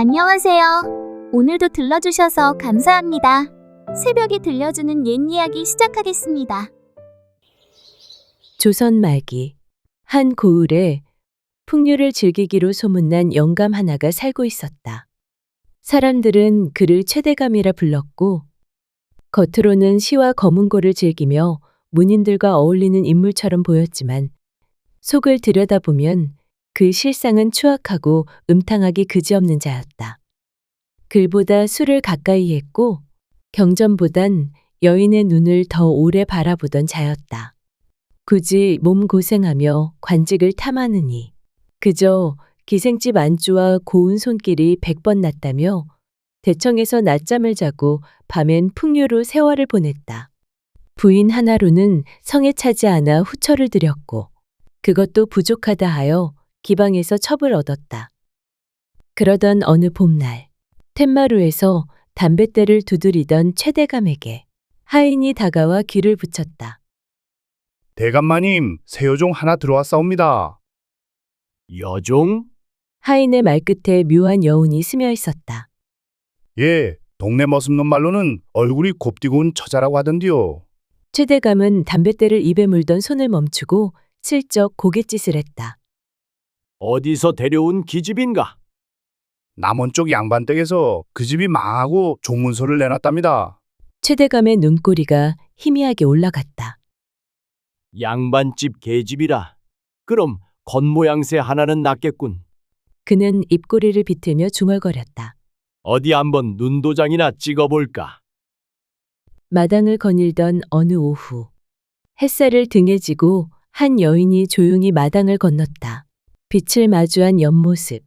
안녕하세요. 오늘도 들러주셔서 감사합니다. 새벽에 들려주는 옛 이야기 시작하겠습니다. 조선 말기 한 고을에 풍류를 즐기기로 소문난 영감 하나가 살고 있었다. 사람들은 그를 최대감이라 불렀고 겉으로는 시와 거문고를 즐기며 문인들과 어울리는 인물처럼 보였지만 속을 들여다보면 그 실상은 추악하고 음탕하기 그지없는 자였다. 글보다 술을 가까이 했고 경전보단 여인의 눈을 더 오래 바라보던 자였다. 굳이 몸 고생하며 관직을 탐하느니 그저 기생집 안주와 고운 손길이 100번 낫다며 대청에서 낮잠을 자고 밤엔 풍류로 세월을 보냈다. 부인 하나로는 성에 차지 않아 후처를 들였고 그것도 부족하다 하여 기방에서 첩을 얻었다. 그러던 어느 봄날 텐마루에서 담뱃대를 두드리던 최대감에게 하인이 다가와 귀를 붙였다. 대감마님, 새 여종 하나 들어왔사옵니다. 여종? 하인의 말끝에 묘한 여운이 스며 있었다. 예, 동네 머슴놈 말로는 얼굴이 곱디고 온 처자라고 하던디요. 최대감은 담뱃대를 입에 물던 손을 멈추고 슬쩍 고갯짓을 했다. 어디서 데려온 기집인가? 남원 쪽 양반댁에서 그 집이 망하고 종문서를 내놨답니다. 최대감의 눈꼬리가 희미하게 올라갔다. 양반집 계집이라. 그럼 겉모양새 하나는 낫겠군. 그는 입꼬리를 비틀며 중얼거렸다. 어디 한번 눈도장이나 찍어볼까? 마당을 거닐던 어느 오후 햇살을 등에 지고 한 여인이 조용히 마당을 건넜다. 빛을 마주한 옆모습,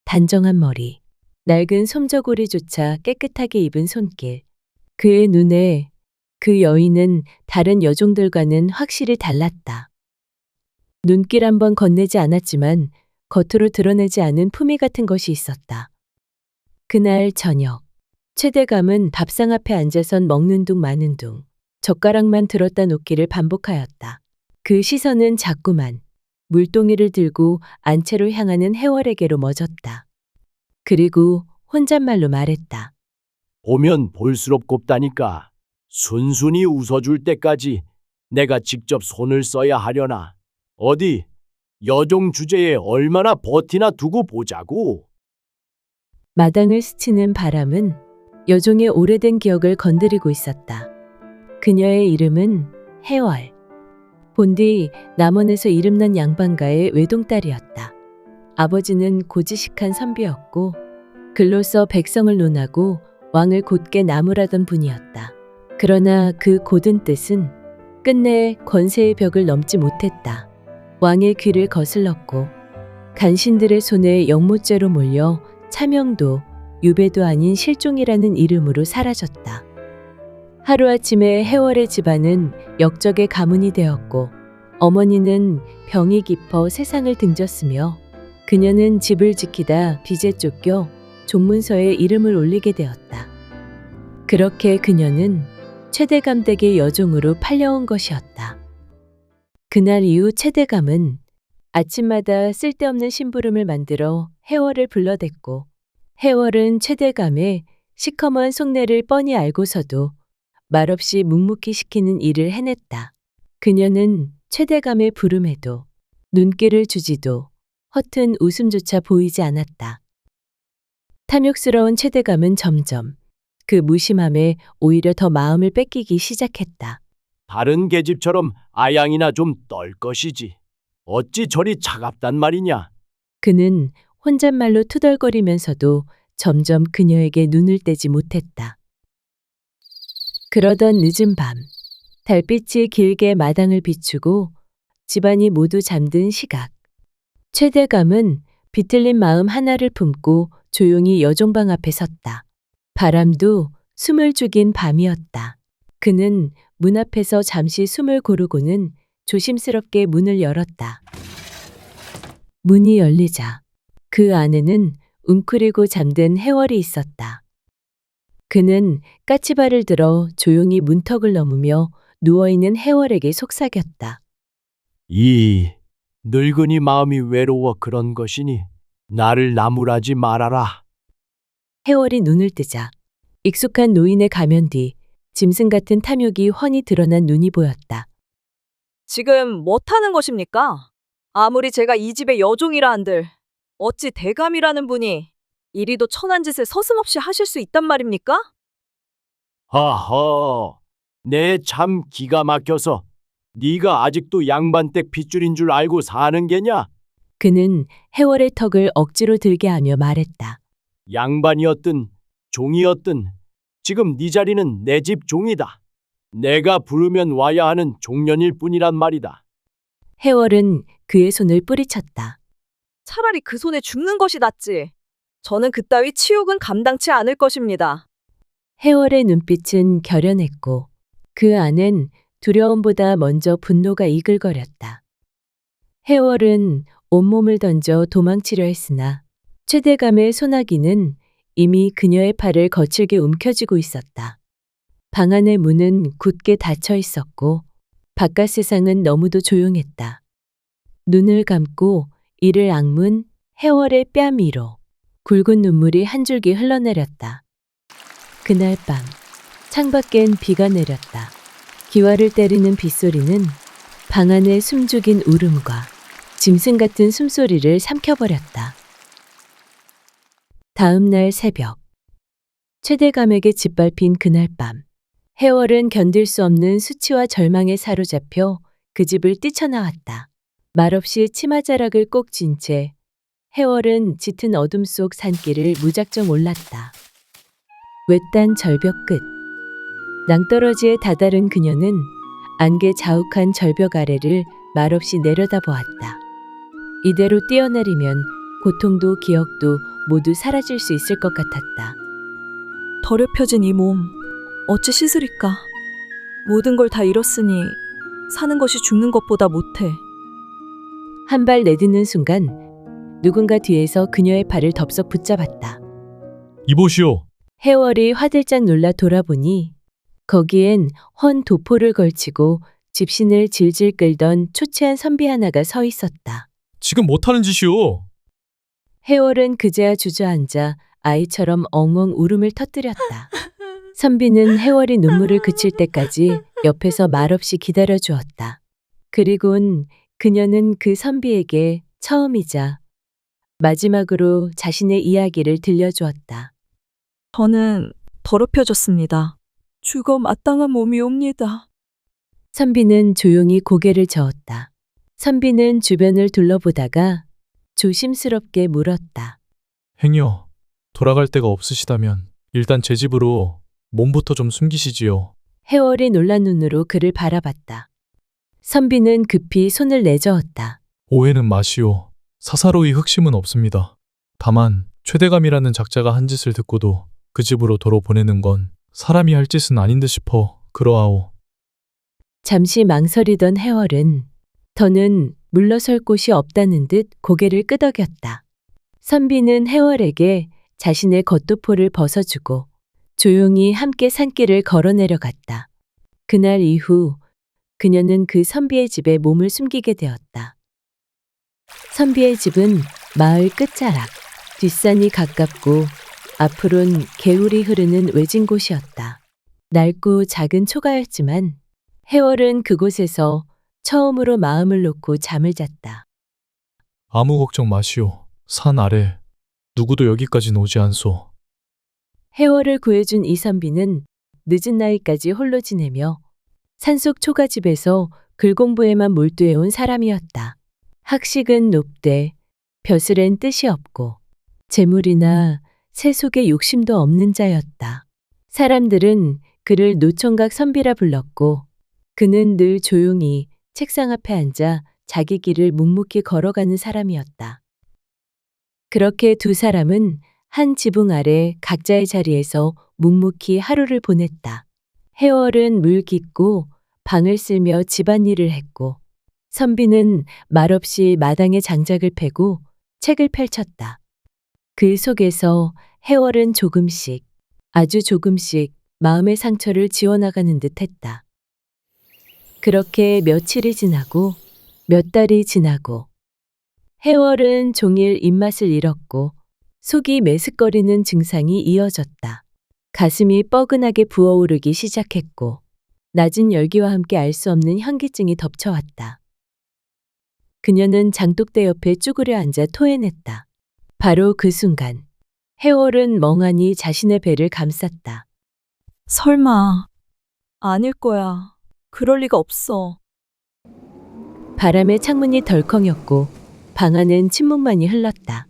단정한 머리, 낡은 솜저고리조차 깨끗하게 입은 손길. 그의 눈에 그 여인은 다른 여종들과는 확실히 달랐다. 눈길 한번 건네지 않았지만 겉으로 드러내지 않은 품위 같은 것이 있었다. 그날 저녁, 최대감은 밥상 앞에 앉아선 먹는 둥 마는 둥, 젓가락만 들었다 놓기를 반복하였다. 그 시선은 자꾸만 물동이를 들고 안채로 향하는 해월에게로 멎었다. 그리고 혼잣말로 말했다. 보면 볼수록 곱다니까. 순순히 웃어줄 때까지 내가 직접 손을 써야 하려나. 어디 여종 주제에 얼마나 버티나 두고 보자고. 마당을 스치는 바람은 여종의 오래된 기억을 건드리고 있었다. 그녀의 이름은 해월. 본디 남원에서 이름난 양반가의 외동딸이었다. 아버지는 고지식한 선비였고 글로써 백성을 논하고 왕을 곧게 나무라던 분이었다. 그러나 그 고든 뜻은 끝내 권세의 벽을 넘지 못했다. 왕의 귀를 거슬렀고 간신들의 손에 영모죄로 몰려 차명도 유배도 아닌 실종이라는 이름으로 사라졌다. 하루아침에 해월의 집안은 역적의 가문이 되었고 어머니는 병이 깊어 세상을 등졌으며 그녀는 집을 지키다 빚에 쫓겨 종문서에 이름을 올리게 되었다. 그렇게 그녀는 최대감 댁의 여종으로 팔려온 것이었다. 그날 이후 최대감은 아침마다 쓸데없는 심부름을 만들어 해월을 불러댔고 해월은 최대감의 시커먼 속내를 뻔히 알고서도 말없이 묵묵히 시키는 일을 해냈다. 그녀는 최대감의 부름에도 눈길을 주지도 허튼 웃음조차 보이지 않았다. 탐욕스러운 최대감은 점점 그 무심함에 오히려 더 마음을 뺏기기 시작했다. 다른 계집처럼 아양이나 좀 떨 것이지. 어찌 저리 차갑단 말이냐. 그는 혼잣말로 투덜거리면서도 점점 그녀에게 눈을 떼지 못했다. 그러던 늦은 밤, 달빛이 길게 마당을 비추고 집안이 모두 잠든 시각. 최대감은 비틀린 마음 하나를 품고 조용히 여종방 앞에 섰다. 바람도 숨을 죽인 밤이었다. 그는 문 앞에서 잠시 숨을 고르고는 조심스럽게 문을 열었다. 문이 열리자 그 안에는 웅크리고 잠든 해월이 있었다. 그는 까치발을 들어 조용히 문턱을 넘으며 누워있는 해월에게 속삭였다. 이 늙은이 마음이 외로워 그런 것이니 나를 나무라지 말아라. 해월이 눈을 뜨자 익숙한 노인의 가면 뒤 짐승 같은 탐욕이 훤히 드러난 눈이 보였다. 지금 못하는 것입니까? 아무리 제가 이 집의 여종이라 한들 어찌 대감이라는 분이 이리도 천한 짓을 서슴없이 하실 수 있단 말입니까? 하하, 내 참 기가 막혀서 네가 아직도 양반댁 핏줄인 줄 알고 사는 게냐? 그는 해월의 턱을 억지로 들게 하며 말했다. 양반이었든 종이었든 지금 네 자리는 내 집 종이다. 내가 부르면 와야 하는 종년일 뿐이란 말이다. 해월은 그의 손을 뿌리쳤다. 차라리 그 손에 죽는 것이 낫지. 저는 그따위 치욕은 감당치 않을 것입니다. 해월의 눈빛은 결연했고 그 안엔 두려움보다 먼저 분노가 이글거렸다. 해월은 온몸을 던져 도망치려 했으나 최대감의 소나기는 이미 그녀의 팔을 거칠게 움켜쥐고 있었다. 방 안의 문은 굳게 닫혀 있었고 바깥 세상은 너무도 조용했다. 눈을 감고 이를 악문 해월의 뺨 위로 굵은 눈물이 한 줄기 흘러내렸다. 그날 밤 창밖엔 비가 내렸다. 기와를 때리는 빗소리는 방 안의 숨죽인 울음과 짐승 같은 숨소리를 삼켜버렸다. 다음 날 새벽 최대감에게 짓밟힌 그날 밤 해월은 견딜 수 없는 수치와 절망에 사로잡혀 그 집을 뛰쳐나왔다. 말없이 치마자락을 꼭 쥔 채 해월은 짙은 어둠 속 산길을 무작정 올랐다. 외딴 절벽 끝 낭떠러지에 다다른 그녀는 안개 자욱한 절벽 아래를 말없이 내려다보았다. 이대로 뛰어내리면 고통도 기억도 모두 사라질 수 있을 것 같았다. 더럽혀진 이 몸 어찌 씻으리까? 모든 걸 다 잃었으니 사는 것이 죽는 것보다 못해. 한 발 내딛는 순간 누군가 뒤에서 그녀의 팔을 덥석 붙잡았다. 이보시오. 해월이 화들짝 놀라 돌아보니 거기엔 헌 도포를 걸치고 집신을 질질 끌던 초췌한 선비 하나가 서 있었다. 지금 못하는 짓이오. 해월은 그제야 주저앉아 아이처럼 엉엉 울음을 터뜨렸다. 선비는 해월이 눈물을 그칠 때까지 옆에서 말없이 기다려 주었다. 그리곤 그녀는 그 선비에게 처음이자 마지막으로 자신의 이야기를 들려주었다. 저는 더럽혀졌습니다. 죽어 마땅한 몸이옵니다. 선비는 조용히 고개를 저었다. 선비는 주변을 둘러보다가 조심스럽게 물었다. 행여 돌아갈 데가 없으시다면 일단 제 집으로 몸부터 좀 숨기시지요. 해월이 놀란 눈으로 그를 바라봤다. 선비는 급히 손을 내저었다. 오해는 마시오. 사사로이 흑심은 없습니다. 다만 최대감이라는 작자가 한 짓을 듣고도 그 집으로 도로 보내는 건 사람이 할 짓은 아닌 듯 싶어 그러하오. 잠시 망설이던 해월은 더는 물러설 곳이 없다는 듯 고개를 끄덕였다. 선비는 해월에게 자신의 겉도포를 벗어주고 조용히 함께 산길을 걸어 내려갔다. 그날 이후 그녀는 그 선비의 집에 몸을 숨기게 되었다. 선비의 집은 마을 끝자락, 뒷산이 가깝고 앞으론 개울이 흐르는 외진 곳이었다. 낡고 작은 초가였지만 해월은 그곳에서 처음으로 마음을 놓고 잠을 잤다. 아무 걱정 마시오. 산 아래 누구도 여기까진 오지 않소. 해월을 구해준 이선비는 늦은 나이까지 홀로 지내며 산속 초가집에서 글공부에만 몰두해온 사람이었다. 학식은 높되 벼슬엔 뜻이 없고 재물이나 세속에 욕심도 없는 자였다. 사람들은 그를 노총각 선비라 불렀고 그는 늘 조용히 책상 앞에 앉아 자기 길을 묵묵히 걸어가는 사람이었다. 그렇게 두 사람은 한 지붕 아래 각자의 자리에서 묵묵히 하루를 보냈다. 해월은 물 깃고 방을 쓸며 집안일을 했고 선비는 말없이 마당에 장작을 패고 책을 펼쳤다. 그 속에서 해월은 조금씩, 아주 조금씩 마음의 상처를 지워나가는 듯 했다. 그렇게 며칠이 지나고 몇 달이 지나고 해월은 종일 입맛을 잃었고 속이 메스꺼리는 증상이 이어졌다. 가슴이 뻐근하게 부어오르기 시작했고 낮은 열기와 함께 알 수 없는 현기증이 덮쳐왔다. 그녀는 장독대 옆에 쭈그려 앉아 토해냈다. 바로 그 순간 해월은 멍하니 자신의 배를 감쌌다. 설마 아닐 거야. 그럴 리가 없어. 바람에 창문이 덜컹였고 방 안은 침묵만이 흘렀다.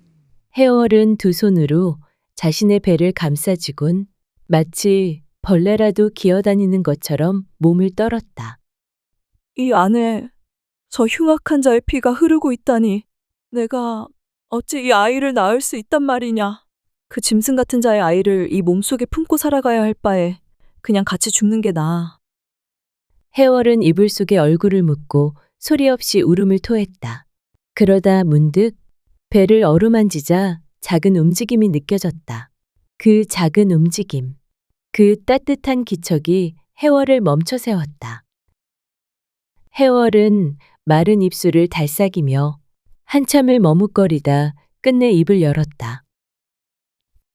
해월은 두 손으로 자신의 배를 감싸쥐곤 마치 벌레라도 기어다니는 것처럼 몸을 떨었다. 이 안에 저 흉악한 자의 피가 흐르고 있다니. 내가 어찌 이 아이를 낳을 수 있단 말이냐. 그 짐승 같은 자의 아이를 이 몸속에 품고 살아가야 할 바에 그냥 같이 죽는 게 나아. 해월은 이불 속에 얼굴을 묻고 소리 없이 울음을 토했다. 그러다 문득 배를 어루만지자 작은 움직임이 느껴졌다. 그 작은 움직임, 그 따뜻한 기척이 해월을 멈춰 세웠다. 해월은 마른 입술을 달싹이며 한참을 머뭇거리다 끝내 입을 열었다.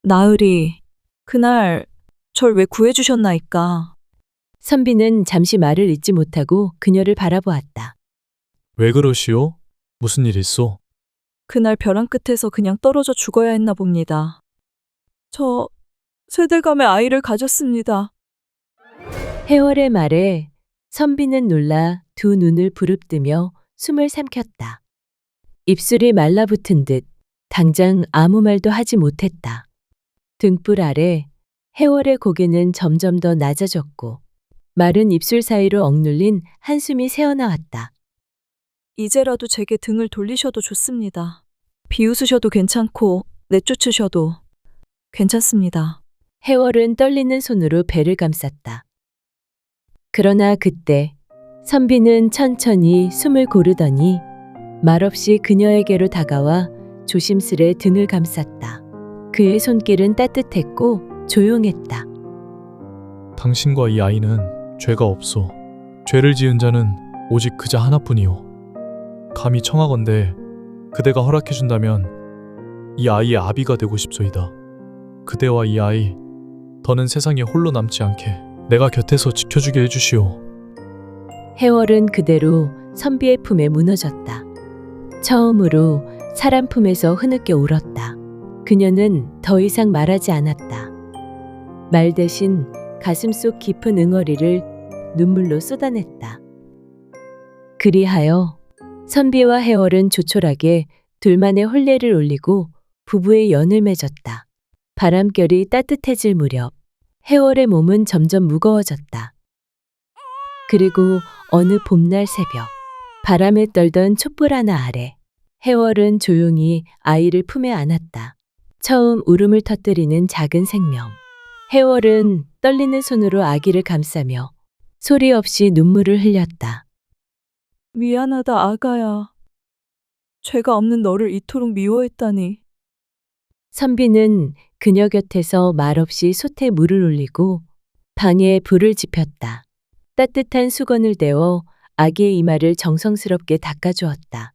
나으리, 그날 절 왜 구해주셨나이까? 선비는 잠시 말을 잇지 못하고 그녀를 바라보았다. 왜 그러시오? 무슨 일 있소? 그날 벼랑 끝에서 그냥 떨어져 죽어야 했나 봅니다. 저 쇠들감의 아이를 가졌습니다. 해월의 말에 선비는 놀라 두 눈을 부릅뜨며 숨을 삼켰다. 입술이 말라붙은 듯 당장 아무 말도 하지 못했다. 등불 아래 해월의 고개는 점점 더 낮아졌고 마른 입술 사이로 억눌린 한숨이 새어나왔다. 이제라도 제게 등을 돌리셔도 좋습니다. 비웃으셔도 괜찮고 내쫓으셔도 괜찮습니다. 해월은 떨리는 손으로 배를 감쌌다. 그러나 그때 선비는 천천히 숨을 고르더니 말없이 그녀에게로 다가와 조심스레 등을 감쌌다. 그의 손길은 따뜻했고 조용했다. 당신과 이 아이는 죄가 없소. 죄를 지은 자는 오직 그자 하나뿐이오. 감히 청하건대 그대가 허락해준다면 이 아이의 아비가 되고 싶소이다. 그대와 이 아이, 더는 세상에 홀로 남지 않게 내가 곁에서 지켜주게 해주시오. 해월은 그대로 선비의 품에 무너졌다. 처음으로 사람 품에서 흐느껴 울었다. 그녀는 더 이상 말하지 않았다. 말 대신 가슴속 깊은 응어리를 눈물로 쏟아냈다. 그리하여 선비와 해월은 조촐하게 둘만의 혼례를 올리고 부부의 연을 맺었다. 바람결이 따뜻해질 무렵 해월의 몸은 점점 무거워졌다. 그리고 어느 봄날 새벽 바람에 떨던 촛불 하나 아래 해월은 조용히 아이를 품에 안았다. 처음 울음을 터뜨리는 작은 생명. 해월은 떨리는 손으로 아기를 감싸며 소리 없이 눈물을 흘렸다. 미안하다 아가야. 죄가 없는 너를 이토록 미워했다니. 선비는 그녀 곁에서 말없이 솥에 물을 올리고 방에 불을 지폈다. 따뜻한 수건을 대어 아기의 이마를 정성스럽게 닦아주었다.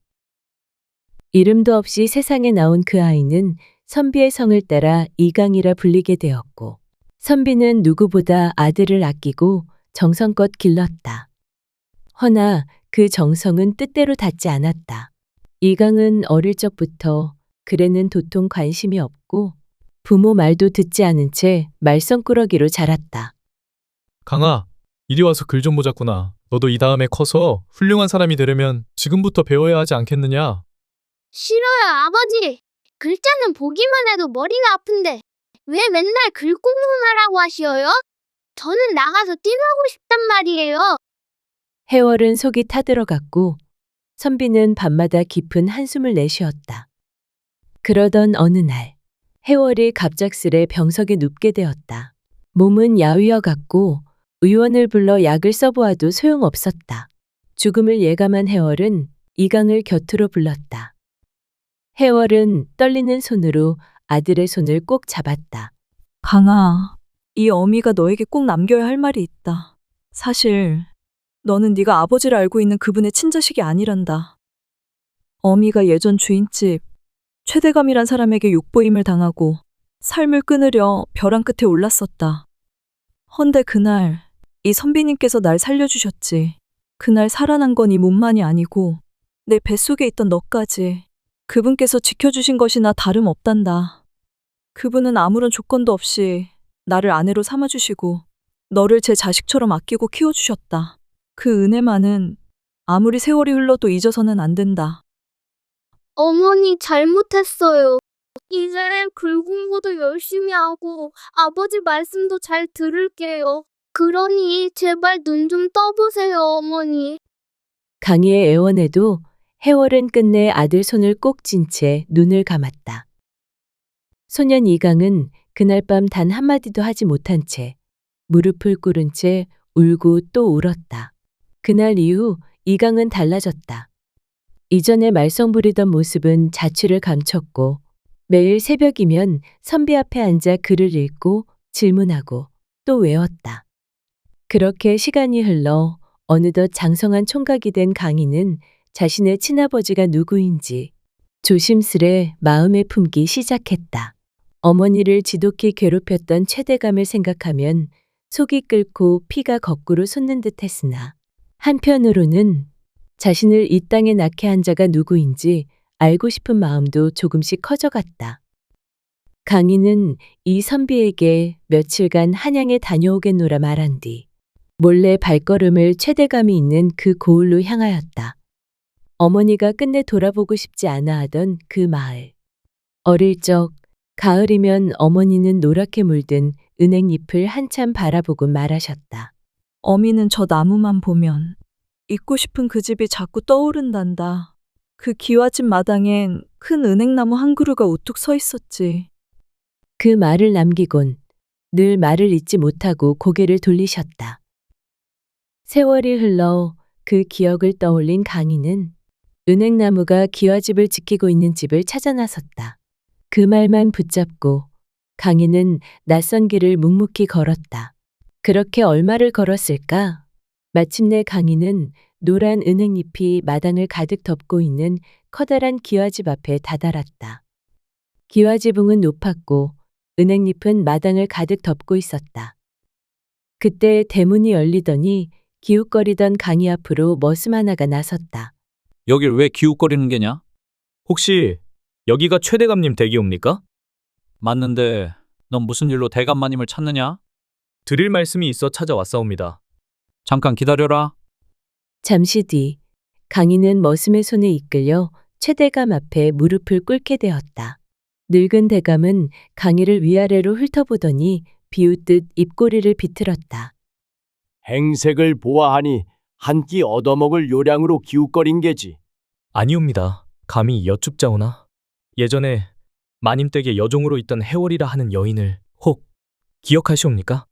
이름도 없이 세상에 나온 그 아이는 선비의 성을 따라 이강이라 불리게 되었고 선비는 누구보다 아들을 아끼고 정성껏 길렀다. 허나 그 정성은 뜻대로 닿지 않았다. 이강은 어릴 적부터 글에는 도통 관심이 없고 부모 말도 듣지 않은 채 말썽꾸러기로 자랐다. 강아, 이리 와서 글 좀 보자꾸나. 너도 이 다음에 커서 훌륭한 사람이 되려면 지금부터 배워야 하지 않겠느냐? 싫어요, 아버지. 글자는 보기만 해도 머리가 아픈데 왜 맨날 글 공부하라고 하시어요? 저는 나가서 뛰놀고 싶단 말이에요. 해월은 속이 타들어갔고 선비는 밤마다 깊은 한숨을 내쉬었다. 그러던 어느 날 해월이 갑작스레 병석에 눕게 되었다. 몸은 야위어갔고 의원을 불러 약을 써보아도 소용없었다. 죽음을 예감한 해월은 이강을 곁으로 불렀다. 해월은 떨리는 손으로 아들의 손을 꼭 잡았다. 강아, 이 어미가 너에게 꼭 남겨야 할 말이 있다. 사실 너는 네가 아버지를 알고 있는 그분의 친자식이 아니란다. 어미가 예전 주인집 최대감이란 사람에게 욕보임을 당하고 삶을 끊으려 벼랑 끝에 올랐었다. 헌데 그날 이 선비님께서 날 살려주셨지. 그날 살아난 건 이 몸만이 아니고 내 뱃속에 있던 너까지 그분께서 지켜주신 것이나 다름없단다. 그분은 아무런 조건도 없이 나를 아내로 삼아주시고 너를 제 자식처럼 아끼고 키워주셨다. 그 은혜만은 아무리 세월이 흘러도 잊어서는 안 된다. 어머니 잘못했어요. 이제 글 공부도 열심히 하고 아버지 말씀도 잘 들을게요. 그러니 제발 눈 좀 떠보세요, 어머니. 강희의 애원에도 해월은 끝내 아들 손을 꼭 쥔 채 눈을 감았다. 소년 이강은 그날 밤 단 한마디도 하지 못한 채 무릎을 꿇은 채 울고 또 울었다. 그날 이후 이강은 달라졌다. 이전에 말썽 부리던 모습은 자취를 감췄고 매일 새벽이면 선비 앞에 앉아 글을 읽고 질문하고 또 외웠다. 그렇게 시간이 흘러 어느덧 장성한 총각이 된 강희는 자신의 친아버지가 누구인지 조심스레 마음에 품기 시작했다. 어머니를 지독히 괴롭혔던 최대감을 생각하면 속이 끓고 피가 거꾸로 솟는 듯 했으나 한편으로는 자신을 이 땅에 낳게 한 자가 누구인지 알고 싶은 마음도 조금씩 커져갔다. 강희는 이 선비에게 며칠간 한양에 다녀오겠노라 말한 뒤 몰래 발걸음을 최대감이 있는 그 고을로 향하였다. 어머니가 끝내 돌아보고 싶지 않아 하던 그 마을. 어릴 적 가을이면 어머니는 노랗게 물든 은행잎을 한참 바라보고 말하셨다. 어미는 저 나무만 보면 잊고 싶은 그 집이 자꾸 떠오른단다. 그 기와집 마당엔 큰 은행나무 한 그루가 우뚝 서 있었지. 그 말을 남기곤 늘 말을 잊지 못하고 고개를 돌리셨다. 세월이 흘러 그 기억을 떠올린 강희는 은행나무가 기와집을 지키고 있는 집을 찾아 나섰다. 그 말만 붙잡고 강희는 낯선 길을 묵묵히 걸었다. 그렇게 얼마를 걸었을까? 마침내 강희는 노란 은행잎이 마당을 가득 덮고 있는 커다란 기와집 앞에 다다랐다. 기와지붕은 높았고 은행잎은 마당을 가득 덮고 있었다. 그때 대문이 열리더니 기웃거리던 강희 앞으로 머슴 하나가 나섰다. 여길 왜 기웃거리는 게냐? 혹시 여기가 최대감님 댁이옵니까? 맞는데 넌 무슨 일로 대감마님을 찾느냐? 드릴 말씀이 있어 찾아왔사옵니다. 잠깐 기다려라. 잠시 뒤 강희는 머슴의 손에 이끌려 최대감 앞에 무릎을 꿇게 되었다. 늙은 대감은 강희를 위아래로 훑어보더니 비웃듯 입꼬리를 비틀었다. 행색을 보아하니 한 끼 얻어먹을 요량으로 기웃거린 게지. 아니옵니다. 감히 여쭙자오나. 예전에 마님 댁에 여종으로 있던 해월이라 하는 여인을 혹 기억하시옵니까?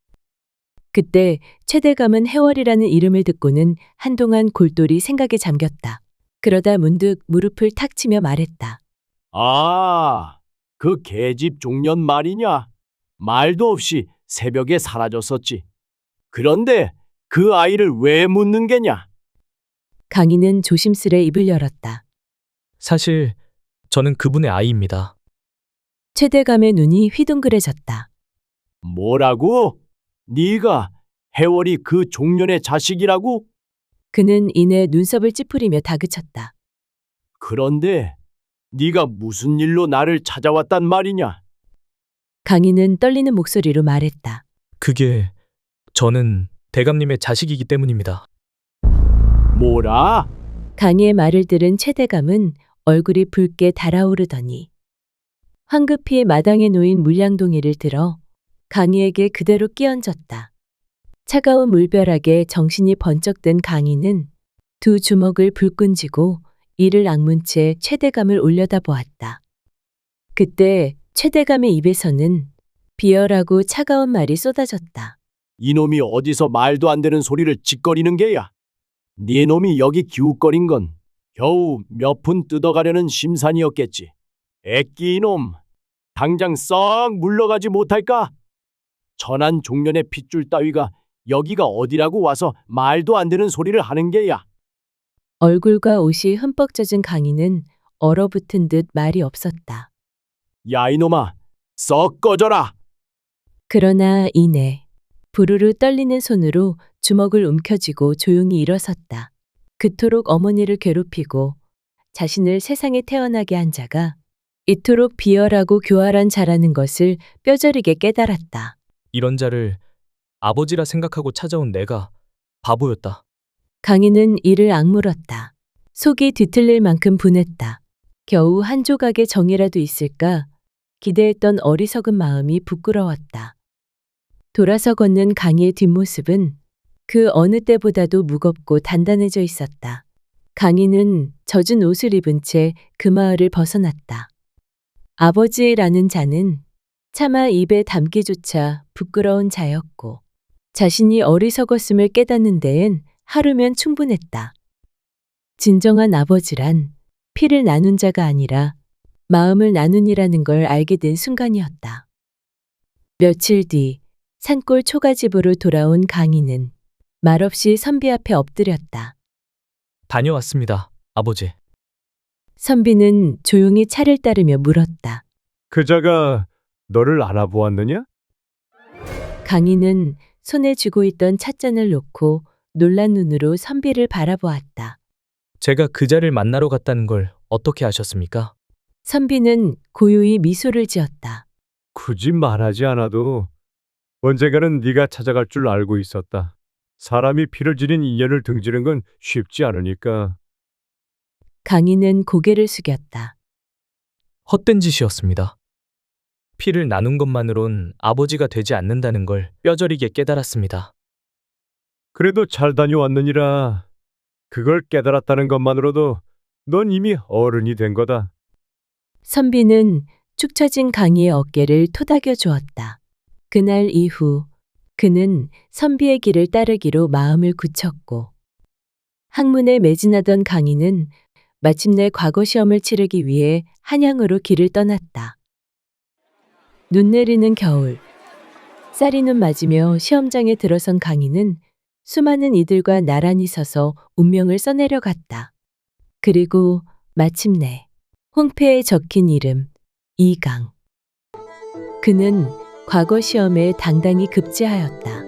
그때 최대감은 해월이라는 이름을 듣고는 한동안 골똘히 생각에 잠겼다. 그러다 문득 무릎을 탁 치며 말했다. 아, 그 계집 종년 말이냐? 말도 없이 새벽에 사라졌었지. 그런데 그 아이를 왜 묻는 게냐? 강희는 조심스레 입을 열었다. 사실 저는 그분의 아이입니다. 최대감의 눈이 휘둥그레졌다. 뭐라고? 네가 해월이 그 종년의 자식이라고? 그는 이내 눈썹을 찌푸리며 다그쳤다. 그런데 네가 무슨 일로 나를 찾아왔단 말이냐? 강희는 떨리는 목소리로 말했다. 그게 저는 대감님의 자식이기 때문입니다. 뭐라? 강희의 말을 들은 최대감은 얼굴이 붉게 달아오르더니 황급히 마당에 놓인 물량동이를 들어 강희에게 그대로 끼얹었다. 차가운 물벼락에 정신이 번쩍 든 강희는 두 주먹을 불끈 쥐고 이를 악문 채 최대감을 올려다보았다. 그때 최대감의 입에서는 비열하고 차가운 말이 쏟아졌다. 이놈이 어디서 말도 안 되는 소리를 짓거리는 게야? 네 놈이 여기 기웃거린 건 겨우 몇 푼 뜯어가려는 심산이었겠지. 애끼 이놈, 당장 썩 물러가지 못할까? 천한 종년의 핏줄 따위가 여기가 어디라고 와서 말도 안 되는 소리를 하는 게야. 얼굴과 옷이 흠뻑 젖은 강희는 얼어붙은 듯 말이 없었다. 야 이놈아, 썩 꺼져라. 그러나 이내 부르르 떨리는 손으로 주먹을 움켜쥐고 조용히 일어섰다. 그토록 어머니를 괴롭히고 자신을 세상에 태어나게 한 자가 이토록 비열하고 교활한 자라는 것을 뼈저리게 깨달았다. 이런 자를 아버지라 생각하고 찾아온 내가 바보였다. 강인은 이를 악물었다. 속이 뒤틀릴 만큼 분했다. 겨우 한 조각의 정이라도 있을까 기대했던 어리석은 마음이 부끄러웠다. 돌아서 걷는 강희의 뒷모습은 그 어느 때보다도 무겁고 단단해져 있었다. 강희는 젖은 옷을 입은 채 그 마을을 벗어났다. 아버지라는 자는 차마 입에 담기조차 부끄러운 자였고 자신이 어리석었음을 깨닫는 데엔 하루면 충분했다. 진정한 아버지란 피를 나눈 자가 아니라 마음을 나눈이라는 걸 알게 된 순간이었다. 며칠 뒤 산골 초가집으로 돌아온 강희는 말없이 선비 앞에 엎드렸다. 다녀왔습니다, 아버지. 선비는 조용히 차를 따르며 물었다. 그자가 너를 알아보았느냐? 강희는 손에 쥐고 있던 찻잔을 놓고 놀란 눈으로 선비를 바라보았다. 제가 그자를 만나러 갔다는 걸 어떻게 아셨습니까? 선비는 고요히 미소를 지었다. 굳이 말하지 않아도 언젠가는 네가 찾아갈 줄 알고 있었다. 사람이 피를 지닌 인연을 등지는 건 쉽지 않으니까. 강희는 고개를 숙였다. 헛된 짓이었습니다. 피를 나눈 것만으론 아버지가 되지 않는다는 걸 뼈저리게 깨달았습니다. 그래도 잘 다녀왔느니라. 그걸 깨달았다는 것만으로도 넌 이미 어른이 된 거다. 선비는 축 처진 강희의 어깨를 토닥여 주었다. 그날 이후 그는 선비의 길을 따르기로 마음을 굳혔고 학문에 매진하던 강희는 마침내 과거 시험을 치르기 위해 한양으로 길을 떠났다. 눈 내리는 겨울, 쌀이 눈 맞으며 시험장에 들어선 강희는 수많은 이들과 나란히 서서 운명을 써내려 갔다. 그리고 마침내 홍패에 적힌 이름 이강. 그는 과거 시험에 당당히 급제하였다.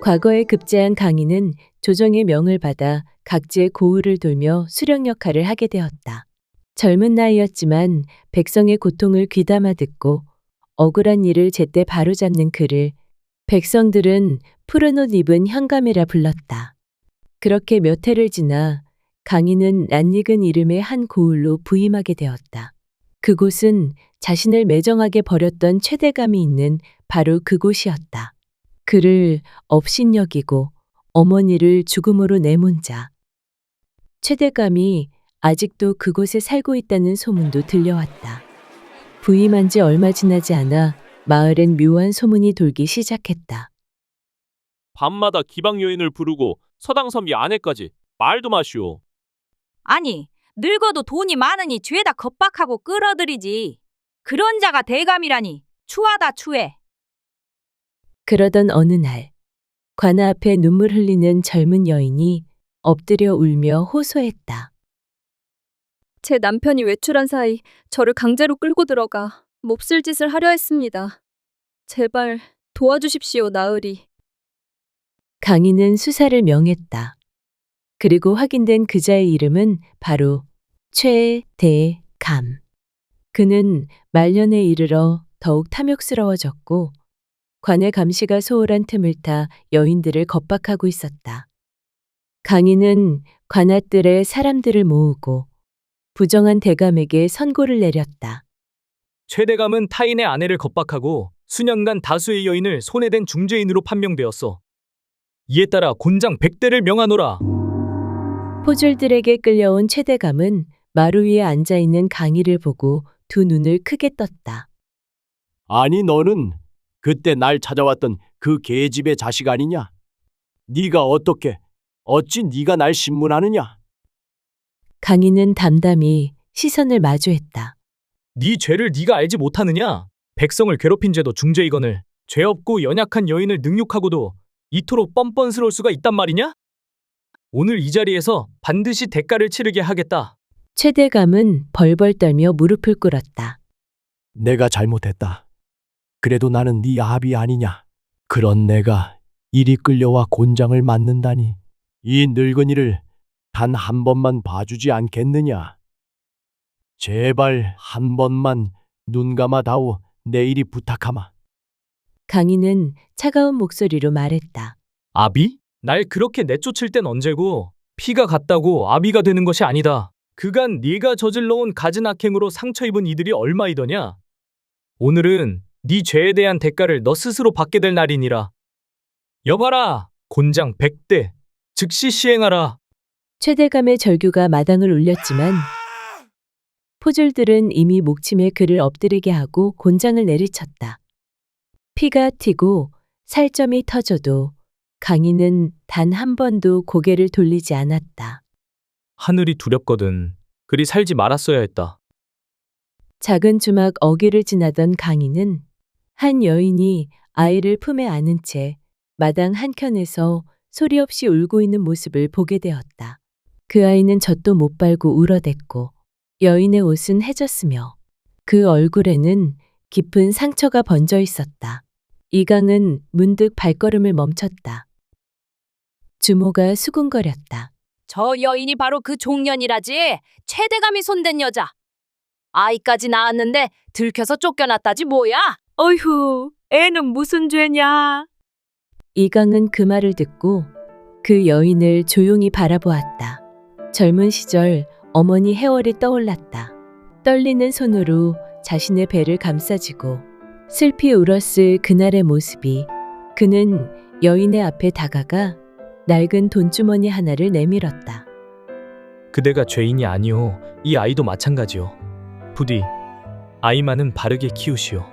과거에 급제한 강희는 조정의 명을 받아 각지의 고을을 돌며 수령 역할을 하게 되었다. 젊은 나이였지만 백성의 고통을 귀담아 듣고 억울한 일을 제때 바로잡는 그를 백성들은 푸른 옷 입은 현감이라 불렀다. 그렇게 몇 해를 지나 강희는 낯익은 이름의 한 고을로 부임하게 되었다. 그곳은 자신을 매정하게 버렸던 최대감이 있는 바로 그곳이었다. 그를 업신여기고 어머니를 죽음으로 내몬 자. 최대감이 아직도 그곳에 살고 있다는 소문도 들려왔다. 부임한 지 얼마 지나지 않아 마을엔 묘한 소문이 돌기 시작했다. 밤마다 기방 여인을 부르고 서당선비 아내까지 말도 마시오. 아니, 늙어도 돈이 많으니 죄다 겁박하고 끌어들이지. 그런 자가 대감이라니 추하다 추해. 그러던 어느 날 관아 앞에 눈물 흘리는 젊은 여인이 엎드려 울며 호소했다. 제 남편이 외출한 사이 저를 강제로 끌고 들어가 몹쓸 짓을 하려 했습니다. 제발 도와주십시오, 나으리. 강희는 수사를 명했다. 그리고 확인된 그자의 이름은 바로 최대감. 그는 말년에 이르러 더욱 탐욕스러워졌고 관의 감시가 소홀한 틈을 타 여인들을 겁박하고 있었다. 강희는 관아뜰에 사람들을 모으고 부정한 대감에게 선고를 내렸다. 최대감은 타인의 아내를 겁박하고 수년간 다수의 여인을 손에 댄 중죄인으로 판명되었어. 이에 따라 곤장 100대를 명하노라. 포졸들에게 끌려온 최대감은 마루 위에 앉아있는 강희를 보고 두 눈을 크게 떴다. 아니 너는 그때 날 찾아왔던 그 계집의 자식 아니냐? 네가 어찌 네가 날 신문하느냐? 강희는 담담히 시선을 마주했다. 네 죄를 네가 알지 못하느냐? 백성을 괴롭힌 죄도 중죄이거늘 죄 없고 연약한 여인을 능욕하고도 이토록 뻔뻔스러울 수가 있단 말이냐? 오늘 이 자리에서 반드시 대가를 치르게 하겠다. 최대감은 벌벌 떨며 무릎을 꿇었다. 내가 잘못했다. 그래도 나는 네 아비 아니냐. 그런 내가 이리 끌려와 곤장을 맞는다니. 이 늙은이를 단 한 번만 봐주지 않겠느냐. 제발 한 번만 눈 감아다오. 내일이 부탁하마. 강인은 차가운 목소리로 말했다. 아비? 날 그렇게 내쫓을 땐 언제고 피가 같다고 아비가 되는 것이 아니다. 그간 네가 저질러온 갖은 악행으로 상처 입은 이들이 얼마이더냐? 오늘은 네 죄에 대한 대가를 너 스스로 받게 될 날이니라. 여봐라, 곤장 100대 즉시 시행하라. 최대감의 절규가 마당을 울렸지만 포졸들은 이미 목침에 그를 엎드리게 하고 곤장을 내리쳤다. 피가 튀고 살점이 터져도 강인은 단 한 번도 고개를 돌리지 않았다. 하늘이 두렵거든. 그리 살지 말았어야 했다. 작은 주막 어귀를 지나던 강인은 한 여인이 아이를 품에 안은 채 마당 한켠에서 소리 없이 울고 있는 모습을 보게 되었다. 그 아이는 젖도 못 빨고 울어댔고 여인의 옷은 해졌으며 그 얼굴에는 깊은 상처가 번져 있었다. 이강은 문득 발걸음을 멈췄다. 주모가 수군거렸다. 저 여인이 바로 그 종년이라지. 최대감이 손댄 여자. 아이까지 낳았는데 들켜서 쫓겨났다지 뭐야? 어휴, 애는 무슨 죄냐? 이강은 그 말을 듣고 그 여인을 조용히 바라보았다. 젊은 시절 어머니 해월이 떠올랐다. 떨리는 손으로 자신의 배를 감싸쥐고 슬피 울었을 그날의 모습이 그는 여인의 앞에 다가가 낡은 돈주머니 하나를 내밀었다. 그대가 죄인이 아니오. 이 아이도 마찬가지오. 부디 아이만은 바르게 키우시오.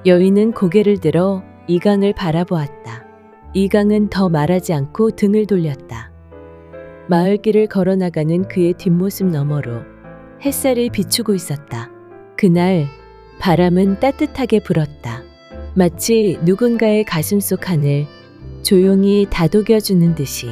여인은 고개를 들어 이강을 바라보았다. 이강은 더 말하지 않고 등을 돌렸다. 마을길을 걸어나가는 그의 뒷모습 너머로 햇살이 비추고 있었다. 그날 바람은 따뜻하게 불었다. 마치 누군가의 가슴속 하늘 조용히 다독여주는 듯이.